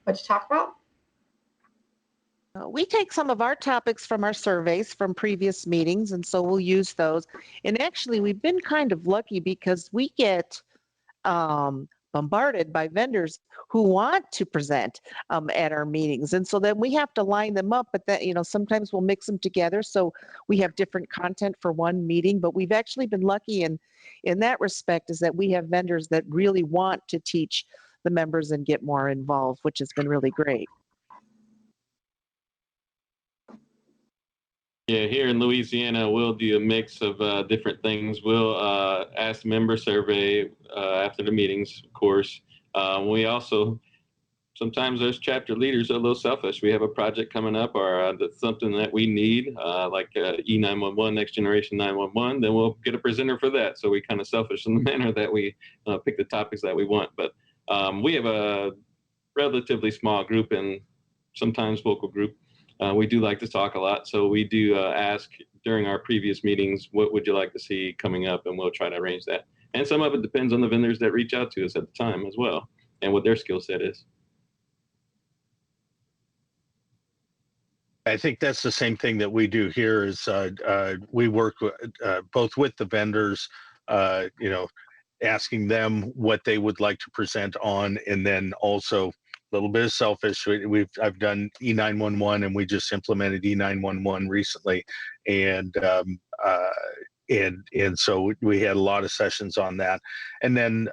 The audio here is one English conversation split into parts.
what to talk about? We take some of our topics from our surveys from previous meetings, and so we'll use those. And actually, we've been kind of lucky because we get bombarded by vendors who want to present at our meetings. And so then we have to line them up, but that, sometimes we'll mix them together. So we have different content for one meeting, but we've actually been lucky in that respect is that we have vendors that really want to teach the members and get more involved, which has been really great. Yeah, here in Louisiana, we'll do a mix of different things. We'll ask member survey after the meetings, of course. We also, sometimes those chapter leaders are a little selfish. We have a project coming up or that's something that we need, like E911, Next Generation 911, then we'll get a presenter for that. So we kind of selfish in the manner that we pick the topics that we want. But we have a relatively small group and sometimes vocal group. We do like to talk a lot, so we do ask during our previous meetings, what would you like to see coming up, and we'll try to arrange that. And some of it depends on the vendors that reach out to us at the time as well, and what their skill set is. I think that's the same thing that we do here is we work both with the vendors, asking them what they would like to present on, and then also a little bit of selfish. I've done E911 and we just implemented E911 recently, and so we had a lot of sessions on that. And then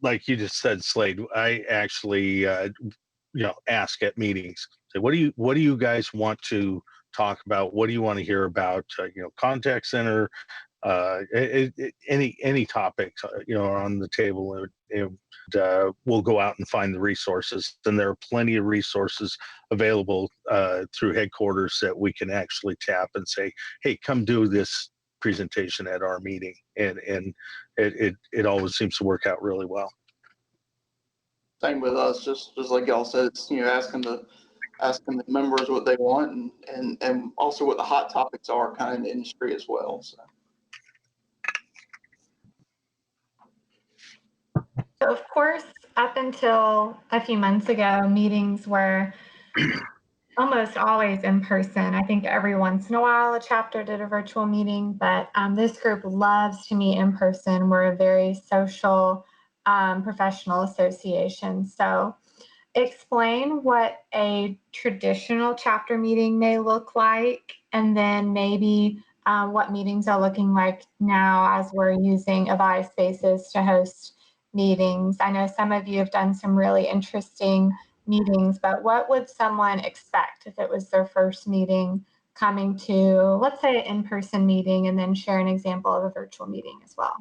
like you just said, Slade, I actually ask at meetings. Say, what do you guys want to talk about? What do you want to hear about? Contact center, any topics are on the table, and we'll go out and find the resources. And there are plenty of resources available through headquarters that we can actually tap and say, hey, come do this presentation at our meeting, and it always seems to work out really well. Same with us, just like y'all said, it's asking the members what they want, and also what the hot topics are kind of in the industry as well. So of course, up until a few months ago, meetings were almost always in person. I think every once in a while a chapter did a virtual meeting, but this group loves to meet in person. We're a very social, professional association. So explain what a traditional chapter meeting may look like, and then maybe what meetings are looking like now as we're using Avaya Spaces to host meetings. I know some of you have done some really interesting meetings, but what would someone expect if it was their first meeting coming to, let's say, an in-person meeting, and then share an example of a virtual meeting as well?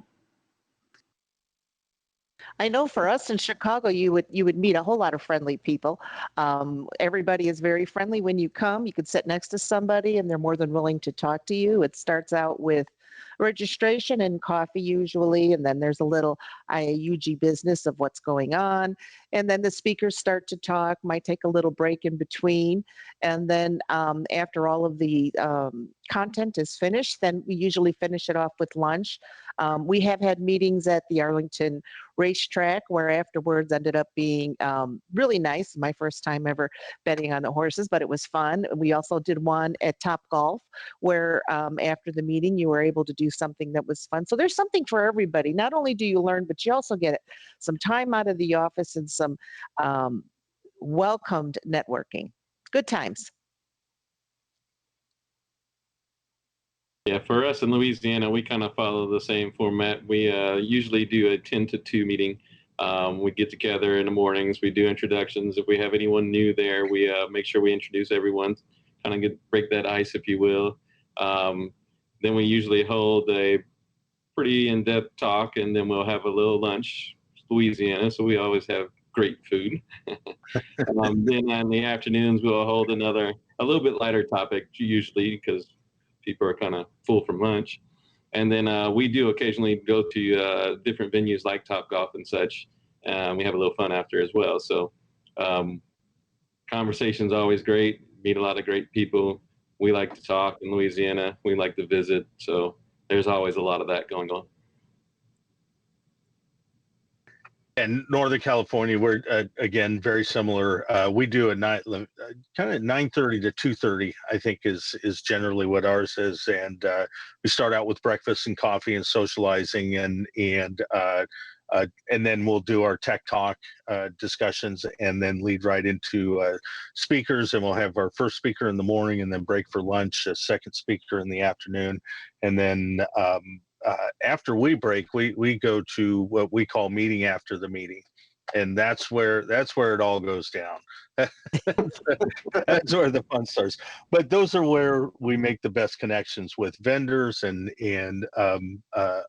I know for us in Chicago, you would meet a whole lot of friendly people. Everybody is very friendly when you come. You could sit next to somebody and they're more than willing to talk to you. It starts out with registration and coffee usually, and then there's a little IAUG business of what's going on, and then the speakers start to talk, might take a little break in between, and then after all of the content is finished, then we usually finish it off with lunch. We have had meetings at the Arlington racetrack where afterwards ended up being really nice. My first time ever betting on the horses, but it was fun. We also did one at Top Golf where after the meeting you were able to do something that was fun. So there's something for everybody. Not only do you learn, but you also get some time out of the office and some welcomed networking. Good times. Yeah, for us in Louisiana, we kind of follow the same format. We usually do a 10 to 2 meeting. We get together in the mornings. We do introductions. If we have anyone new there, we make sure we introduce everyone, kind of break that ice, if you will. Then we usually hold a pretty in-depth talk, and then we'll have a little lunch. Louisiana, so we always have great food. Then in the afternoons, we'll hold a little bit lighter topic, usually because people are kind of full from lunch. And then we do occasionally go to different venues like Top Golf and such. We have a little fun after as well. So conversation's always great, meet a lot of great people. We like to talk in Louisiana. We like to visit. So there's always a lot of that going on. And Northern California, we're again very similar. We do a night kind of 9:30 to 2:30, I think is generally what ours is, and we start out with breakfast and coffee and socializing, and then we'll do our tech talk discussions, and then lead right into speakers, and we'll have our first speaker in the morning, and then break for lunch, a second speaker in the afternoon, and then after we break, we go to what we call meeting after the meeting, and that's where it all goes down. That's where the fun starts. But those are where we make the best connections with vendors and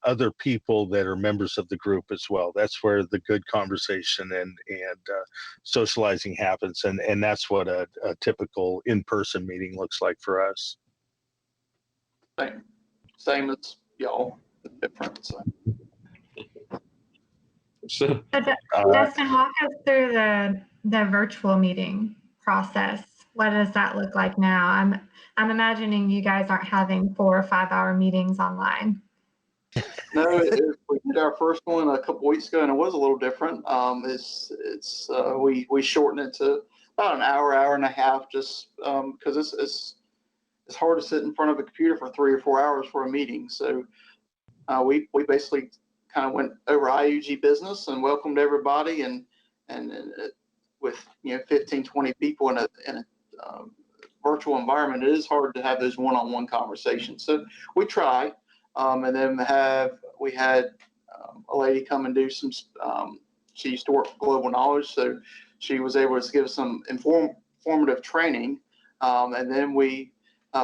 other people that are members of the group as well. That's where the good conversation and socializing happens, and that's what a typical in-person meeting looks like for us. Same as y'all, different. So Dustin, walk us through the virtual meeting process. What does that look like now? I'm imagining you guys aren't having 4 or 5 hour meetings online. No, we did our first one a couple weeks ago, and it was a little different. We shortened it to about an hour and a half, just because it's hard to sit in front of a computer for 3 or 4 hours for a meeting. So we basically kind of went over IAUG business and welcomed everybody, and with 15, 20 people in a virtual environment, it is hard to have those one-on-one conversations. So we try, and then we had a lady come and do some. She used to work for Global Knowledge, so she was able to give some informative training, and then we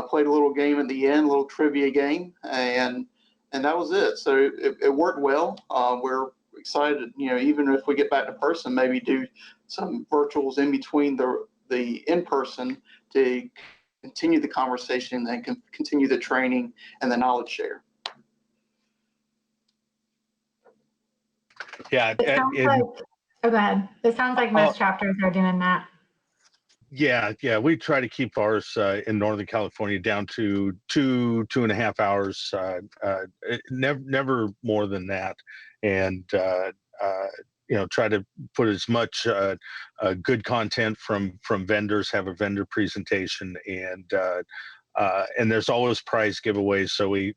played a little game at the end, a little trivia game, and that was it. So it worked well. We're excited, even if we get back to person, maybe do some virtuals in between the in-person to continue the conversation and continue the training and the knowledge share. Yeah. Go ahead. It sounds like most chapters are doing that. Yeah, we try to keep ours in Northern California down to 2.5 hours, never more than that, and try to put as much good content from vendors, have a vendor presentation, and there's always prize giveaways. So we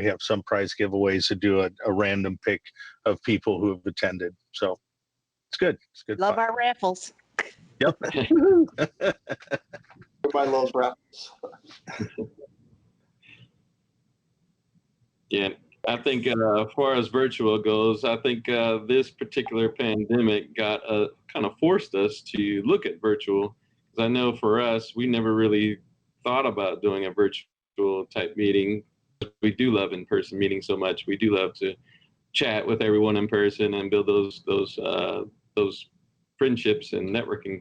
have some prize giveaways to do a random pick of people who have attended. So it's good. It's good. Love fun. our raffles. Yep. Everybody loves raffles. Yeah, I think as far as virtual goes, I think this particular pandemic got kind of forced us to look at virtual. Because I know for us, we never really thought about doing a virtual type meeting. We do love in-person meetings so much. We do love to chat with everyone in person and build those friendships and networking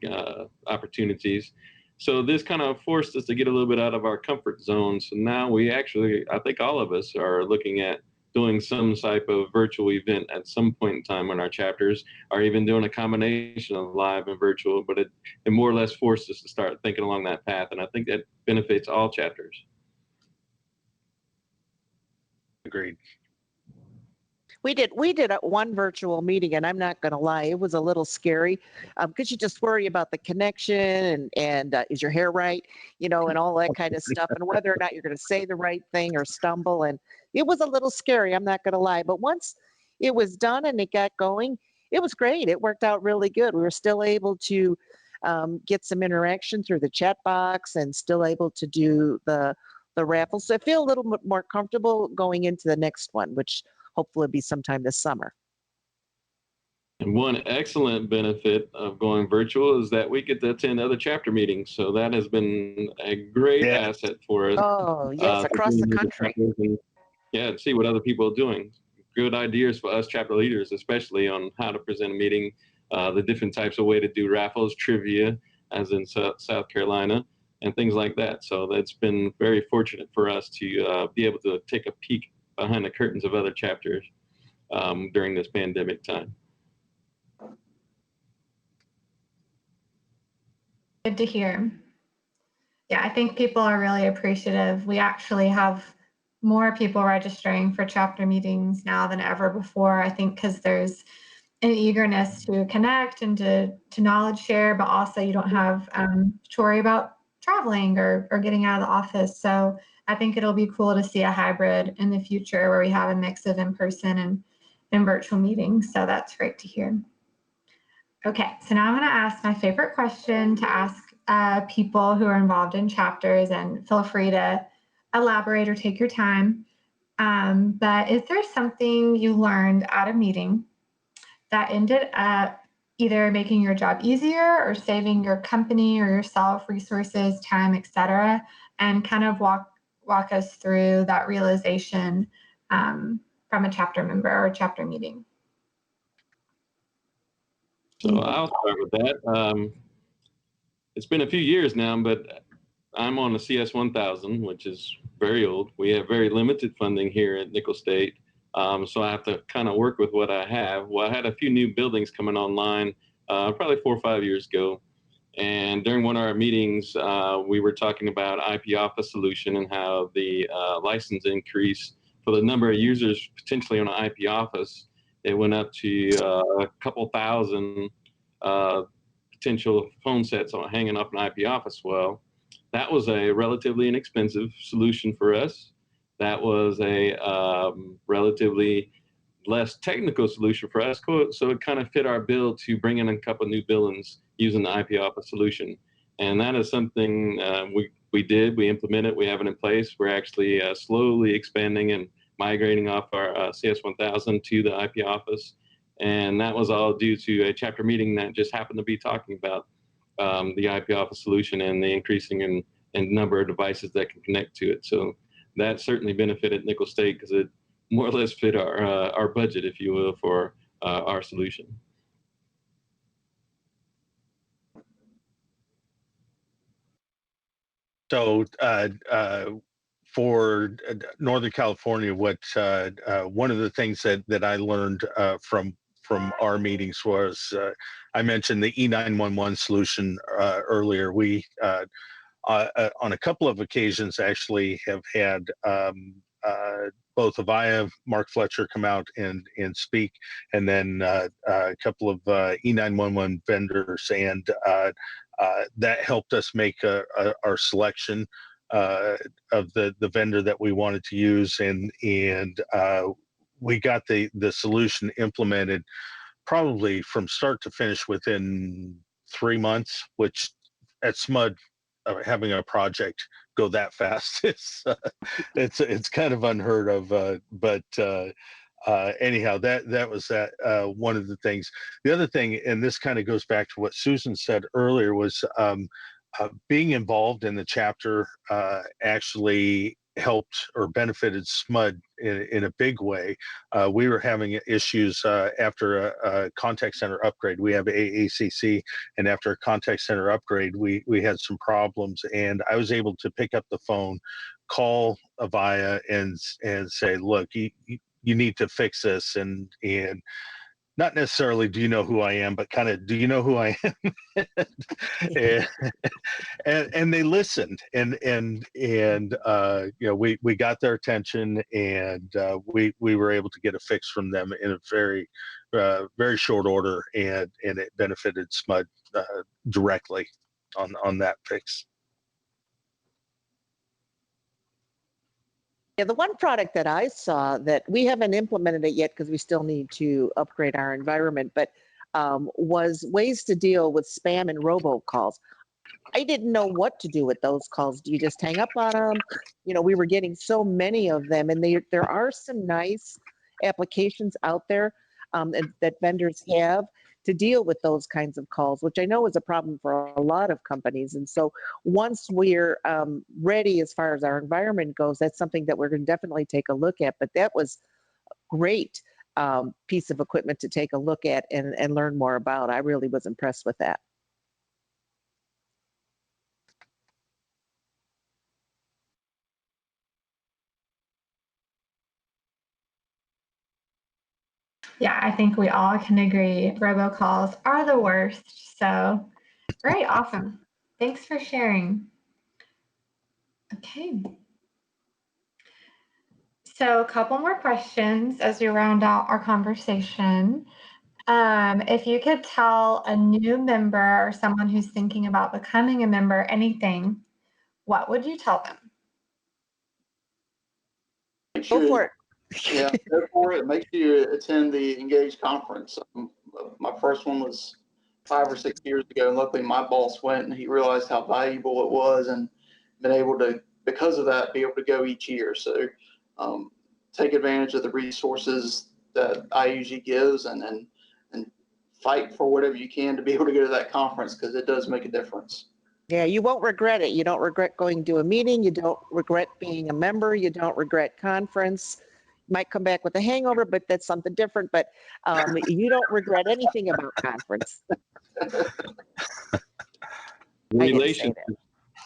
opportunities. So this kind of forced us to get a little bit out of our comfort zone. So now we actually, I think all of us are looking at doing some type of virtual event at some point in time in our chapters, or even doing a combination of live and virtual, but it more or less forced us to start thinking along that path. And I think that benefits all chapters. Agreed. We did one virtual meeting, and I'm not going to lie, it was a little scary because you just worry about the connection and is your hair right, and all that kind of stuff, and whether or not you're going to say the right thing or stumble. And it was a little scary, I'm not going to lie. But once it was done and it got going, it was great. It worked out really good. We were still able to get some interaction through the chat box and still able to do the raffle. So I feel a little bit more comfortable going into the next one, which hopefully be sometime this summer. And one excellent benefit of going virtual is that we get to attend other chapter meetings. So that has been a great asset for us. Oh, yes, across the country. And see what other people are doing. Good ideas for us chapter leaders, especially on how to present a meeting, the different types of way to do raffles, trivia, as in South Carolina, and things like that. So that's been very fortunate for us to be able to take a peek behind the curtains of other chapters during this pandemic time. Good to hear. Yeah, I think people are really appreciative. We actually have more people registering for chapter meetings now than ever before, I think, because there's an eagerness to connect and to knowledge share, but also you don't have to worry about traveling or getting out of the office. So I think it'll be cool to see a hybrid in the future where we have a mix of in-person and virtual meetings. So that's great to hear. Okay, so now I'm going to ask my favorite question to ask people who are involved in chapters, and feel free to elaborate or take your time. But is there something you learned at a meeting that ended up either making your job easier or saving your company or yourself resources, time, etc., and kind of walk us through that realization from a chapter member or a chapter meeting? So I'll start with that. It's been a few years now, but I'm on the CS 1000, which is very old. We have very limited funding here at Nicholls State. So I have to kind of work with what I have. Well, I had a few new buildings coming online probably 4 or 5 years ago. And during one of our meetings, we were talking about IP Office solution and how the license increase for the number of users potentially on an IP Office. It went up to a couple thousand potential phone sets on hanging off an IP Office. Well, that was a relatively inexpensive solution for us. That was a relatively less technical solution for us. So it kind of fit our bill to bring in a couple new buildings using the IP Office solution. And that is something we did, we implemented, we have it in place. We're actually slowly expanding and migrating off our CS1000 to the IP Office. And that was all due to a chapter meeting that just happened to be talking about the IP Office solution and the increasing in number of devices that can connect to it. So that certainly benefited Nicholls State because it more or less fit our budget, if you will, for our solution. So for Northern California, what one of the things that I learned from our meetings was I mentioned the E911 solution earlier. We on a couple of occasions actually have had both Avaya, Mark Fletcher come out and speak, and then a couple of E911 vendors, and that helped us make our selection of the vendor that we wanted to use, and we got the solution implemented probably from start to finish within 3 months, which at SMUD, having a project go that fast it's kind of unheard of, but anyhow, that was one of the things. The other thing, and this kind of goes back to what Susan said earlier, was being involved in the chapter actually helped or benefited SMUD in a big way. We were having issues after a contact center upgrade. We have AACC, and after a contact center upgrade, we had some problems, and I was able to pick up the phone, call Avaya, and say, look, you need to fix this, and not necessarily do you know who I am, but kind of do you know who I am? and they listened, and you know, we got their attention, and we were able to get a fix from them in a very short order, and it benefited SMUD directly on that fix. Yeah, the one product that I saw that we haven't implemented it yet because we still need to upgrade our environment, but was ways to deal with spam and robocalls. I didn't know what to do with those calls. Do you just hang up on them? You know, we were getting so many of them, and there are some nice applications out there that vendors have to deal with those kinds of calls, which I know is a problem for a lot of companies. And so once we're ready as far as our environment goes, that's something that we're going to definitely take a look at. But that was a great piece of equipment to take a look at and learn more about. I really was impressed with that. Yeah, I think we all can agree robocalls are the worst. So great, awesome. Thanks for sharing. Okay. So a couple more questions as we round out our conversation. If you could tell a new member or someone who's thinking about becoming a member anything, what would you tell them? Make Go sure, for it. yeah, go for it. Make sure you attend the Engage conference. My first one was 5 or 6 years ago, and luckily my boss went and he realized how valuable it was, and been able to, because of that, be able to go each year. So take advantage of the resources that IUG gives, and fight for whatever you can to be able to go to that conference, because it does make a difference. Yeah, you won't regret it. You don't regret going to a meeting. You don't regret being a member. You don't regret conference. You might come back with a hangover, but that's something different. But you don't regret anything about conference. I didn't say Relation, that.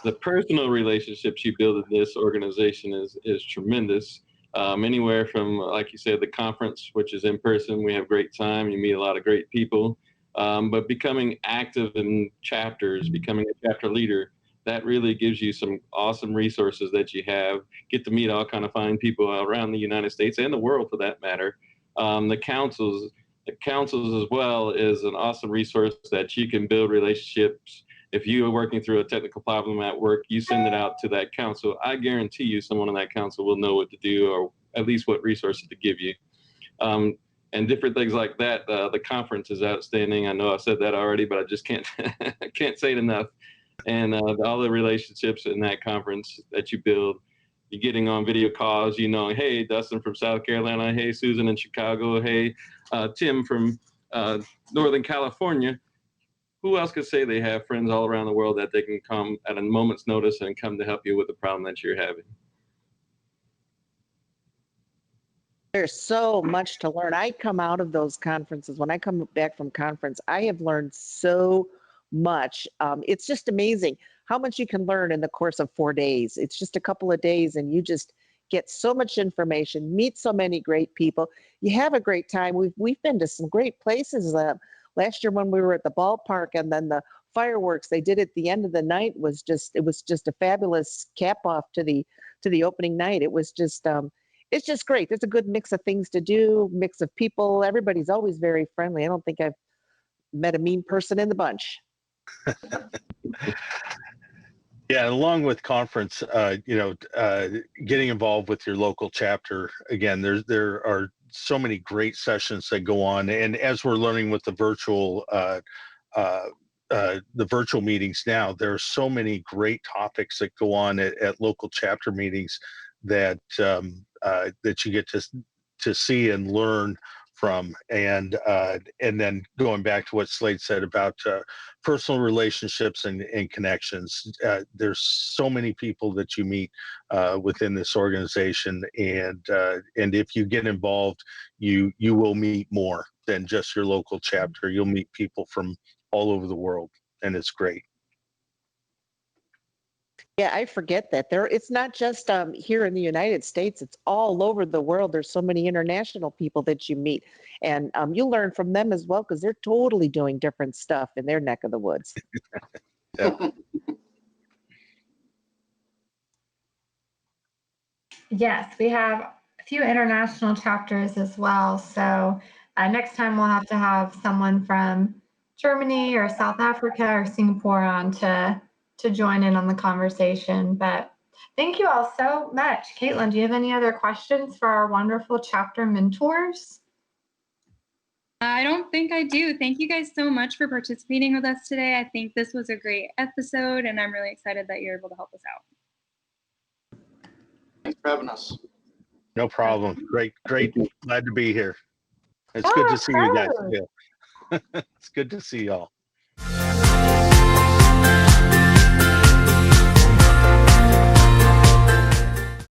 the personal relationships you build in this organization is tremendous. Anywhere from, like you said, the conference, which is in person, we have great time. You meet a lot of great people. But becoming active in chapters, becoming a chapter leader, that really gives you some awesome resources that you have. Get to meet all kind of fine people around the United States and the world, for that matter. The councils as well is an awesome resource that you can build relationships. If you are working through a technical problem at work, you send it out to that council. I guarantee you someone on that council will know what to do, or at least what resources to give you. And different things like that. The conference is outstanding. I know I said that already, but I just can't can't say it enough. And all the relationships in that conference that you build, you're getting on video calls, you know, hey, Dustin from South Carolina, hey, Susan in Chicago, hey, Tim from Northern California. Who else could say they have friends all around the world that they can come at a moment's notice and come to help you with the problem that you're having? There's so much to learn. I come out of those conferences. When I come back from conference, I have learned so much. It's just amazing how much you can learn in the course of 4 days. It's just a couple of days, and you just get so much information, meet so many great people. You have a great time. We've been to some great places. Last year when we were at the ballpark, and then the fireworks they did at the end of the night was just a fabulous cap off to the opening night. It was just it's just great. There's a good mix of things to do, mix of people. Everybody's always very friendly. I don't think I've met a mean person in the bunch. Yeah, along with conference, getting involved with your local chapter. Again, there are so many great sessions that go on, and as we're learning with the virtual meetings now, there are so many great topics that go on at local chapter meetings that that you get to see and learn from. And then going back to what Slade said about personal relationships and connections, there's so many people that you meet within this organization, and if you get involved, you will meet more than just your local chapter. You'll meet people from all over the world, and it's great. Yeah, I forget that. It's not just here in the United States, it's all over the world. There's so many international people that you meet, and you learn from them as well, because they're totally doing different stuff in their neck of the woods. Yeah. Yes, we have a few international chapters as well. So next time we'll have to have someone from Germany or South Africa or Singapore on to join in on the conversation. But thank you all so much. Caitlin, do you have any other questions for our wonderful chapter mentors? I don't think I do. Thank you guys so much for participating with us today. I think this was a great episode, and I'm really excited that you're able to help us out. Thanks for having us. No problem. Great. Glad to be here. It's good to see you guys. Yeah. It's good to see y'all.